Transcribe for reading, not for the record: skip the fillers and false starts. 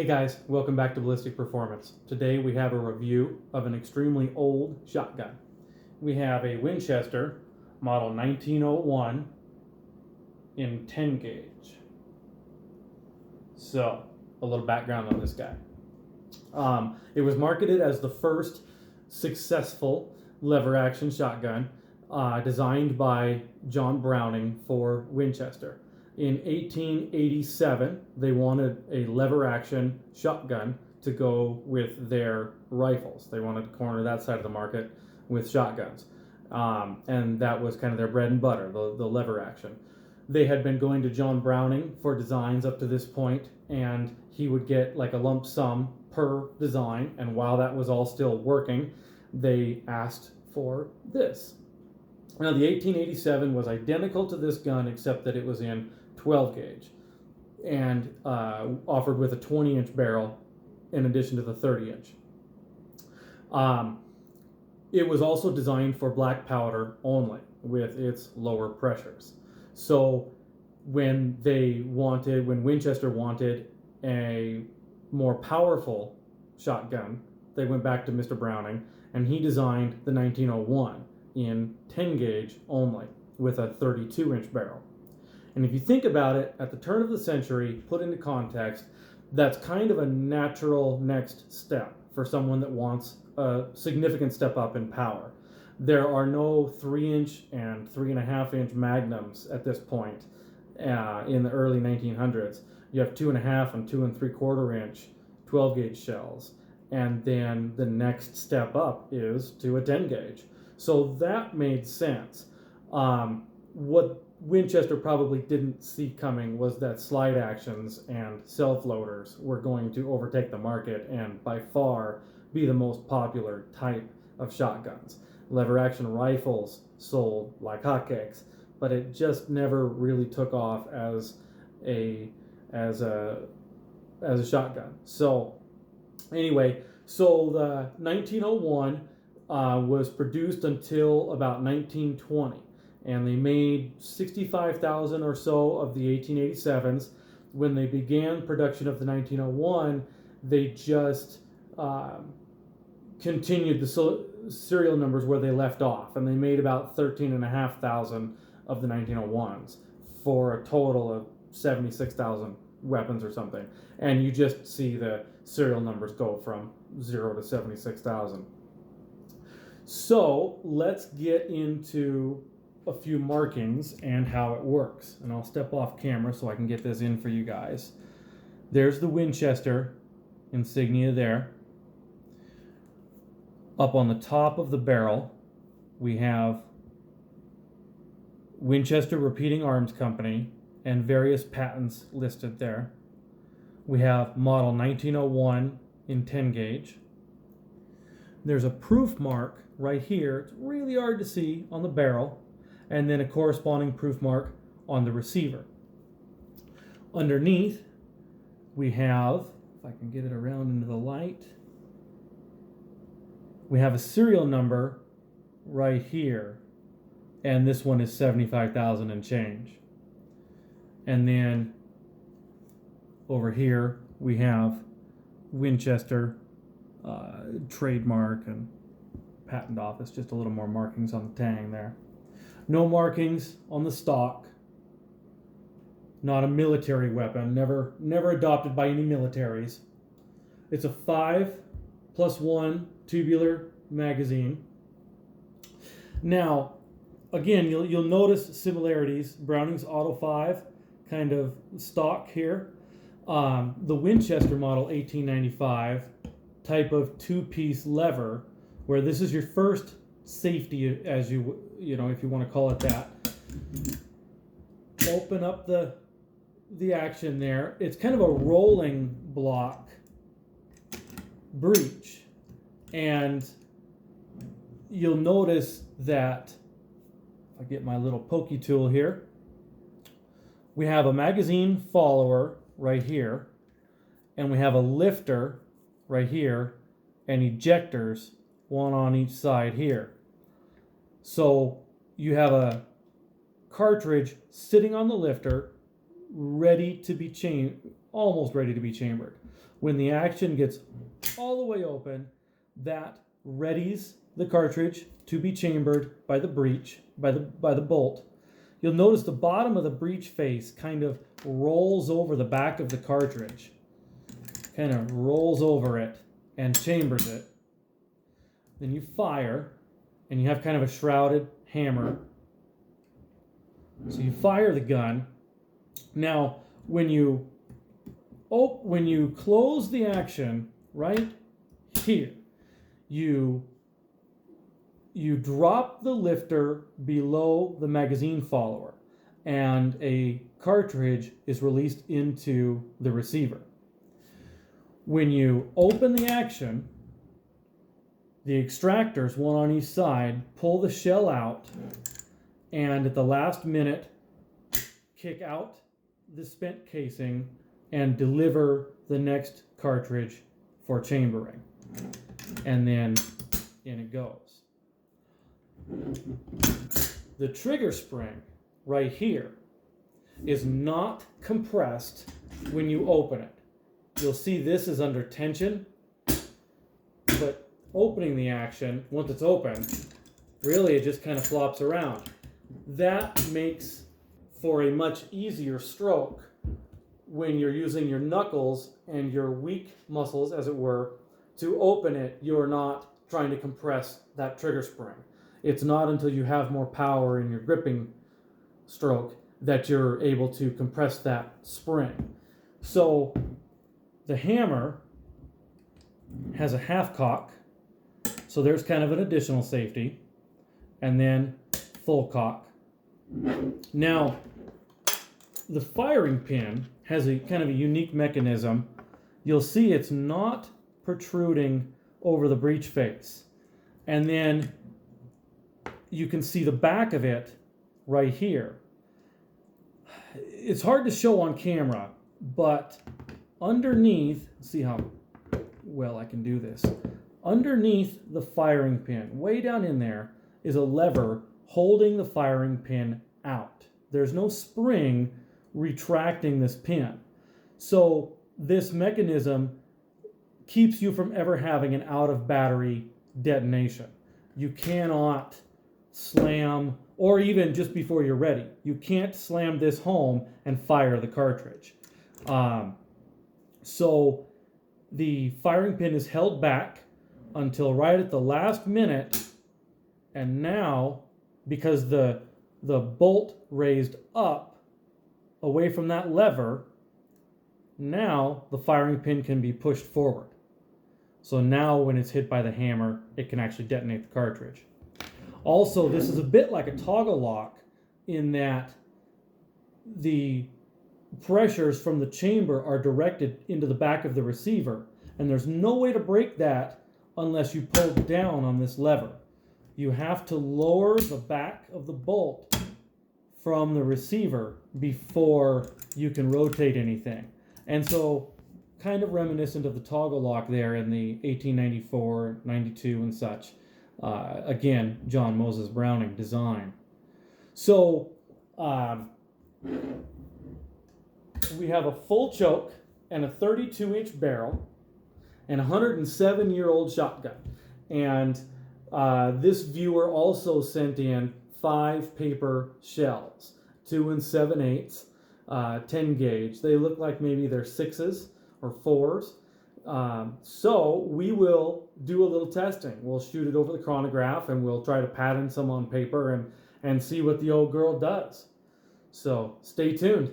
Hey guys, welcome back to Ballistic Performance. Today we have a review of an extremely old shotgun. We have a Winchester model 1901 in 10 gauge. So, a little background on this guy. It was marketed as the first successful lever action shotgun designed by John Browning for Winchester. In 1887, they wanted a lever action shotgun to go with their rifles. They wanted to corner that side of the market with shotguns. And that was kind of their bread and butter, the lever action. They had been going to John Browning for designs up to this point, and he would get like a lump sum per design. And while that was all still working, they asked for this. Now, the 1887 was identical to this gun, except that it was in 12 gauge and offered with a 20-inch barrel in addition to the 30-inch. It was also designed for black powder only with its lower pressures. So when Winchester wanted a more powerful shotgun, they went back to Mr. Browning, and he designed the 1901 in 10 gauge only with a 32-inch barrel. And if you think about it, at the turn of the century, put into context, that's kind of a natural next step for someone that wants a significant step up in power. There are no 3-inch and 3.5-inch magnums at this point in the early 1900s. You have 2.5 and 2 3/4-inch 12-gauge shells. And then the next step up is to a 10 gauge. So that made sense. What Winchester probably didn't see coming was that slide actions and self-loaders were going to overtake the market and by far be the most popular type of shotguns. Lever action rifles sold like hotcakes, but it just never really took off as a shotgun. So anyway, so the 1901 was produced until about 1920. And they made 65,000 or so of the 1887s. When they began production of the 1901, they just continued the serial numbers where they left off, and they made about 13,500 of the 1901s for a total of 76,000 weapons or something. And you just see the serial numbers go from 0 to 76,000. So let's get into a few markings and how it works. And I'll step off camera so I can get this in for you guys. There's the Winchester insignia there. Up on the top of the barrel, we have Winchester Repeating Arms Company and various patents listed there. We have model 1901 in 10 gauge. There's a proof mark right here. It's really hard to see on the barrel, and then a corresponding proof mark on the receiver. Underneath, we have, if I can get it around into the light, we have a serial number right here, and this one is 75,000 and change. And then over here, we have Winchester trademark and patent office, just a little more markings on the tang there. No markings on the stock. Not a military weapon, never adopted by any militaries. It's a 5+1 tubular magazine. Now, again, you'll notice similarities. Browning's Auto 5 kind of stock here. The Winchester model 1895 type of two-piece lever, where this is your first safety, as you know, if you want to call it that. Open up the action there. It's kind of a rolling block breech, and you'll notice that if I get my little pokey tool here, we have a magazine follower right here, and we have a lifter right here, and ejectors, one on each side here. So you have a cartridge sitting on the lifter, ready to be almost ready to be chambered. When the action gets all the way open, that readies the cartridge to be chambered by the breech, by the bolt. You'll notice the bottom of the breech face kind of rolls over the back of the cartridge, kind of rolls over it and chambers it. Then you fire, and you have kind of a shrouded hammer. So you fire the gun. Now, when you close the action right here, you drop the lifter below the magazine follower, and a cartridge is released into the receiver. When you open the action, the extractors, one on each side, pull the shell out, and at the last minute, kick out the spent casing and deliver the next cartridge for chambering. And then in it goes. The trigger spring right here is not compressed when you open it. You'll see this is under tension, but opening the action, once it's open, really it just kind of flops around. That makes for a much easier stroke when you're using your knuckles and your weak muscles, as it were, to open it. You're not trying to compress that trigger spring. It's not until you have more power in your gripping stroke that you're able to compress that spring. So the hammer has a half cock, so there's kind of an additional safety, and then full cock. Now, the firing pin has a kind of a unique mechanism. You'll see it's not protruding over the breech face. And then you can see the back of it right here. It's hard to show on camera, but underneath, see how well I can do this. Underneath the firing pin, way down in there, is a lever holding the firing pin out. There's no spring retracting this pin. So this mechanism keeps you from ever having an out of battery detonation. You cannot slam, or even just before you're ready, you can't slam this home and fire the cartridge. So the firing pin is held back until right at the last minute, and now, because the bolt raised up away from that lever, now the firing pin can be pushed forward. So now when it's hit by the hammer, it can actually detonate the cartridge. Also, this is a bit like a toggle lock in that the pressures from the chamber are directed into the back of the receiver, and there's no way to break that unless you pull down on this lever. You have to lower the back of the bolt from the receiver before you can rotate anything. And so, kind of reminiscent of the toggle lock there in the 1894, 92 and such. Again, John Moses Browning design. So, we have a full choke and a 32-inch barrel and a 107-year-old shotgun. And this viewer also sent in 5 paper shells, 2 7/8, 10 gauge. They look like maybe they're 6s or 4s. So we will do a little testing. We'll shoot it over the chronograph, and we'll try to pattern some on paper and see what the old girl does. So stay tuned.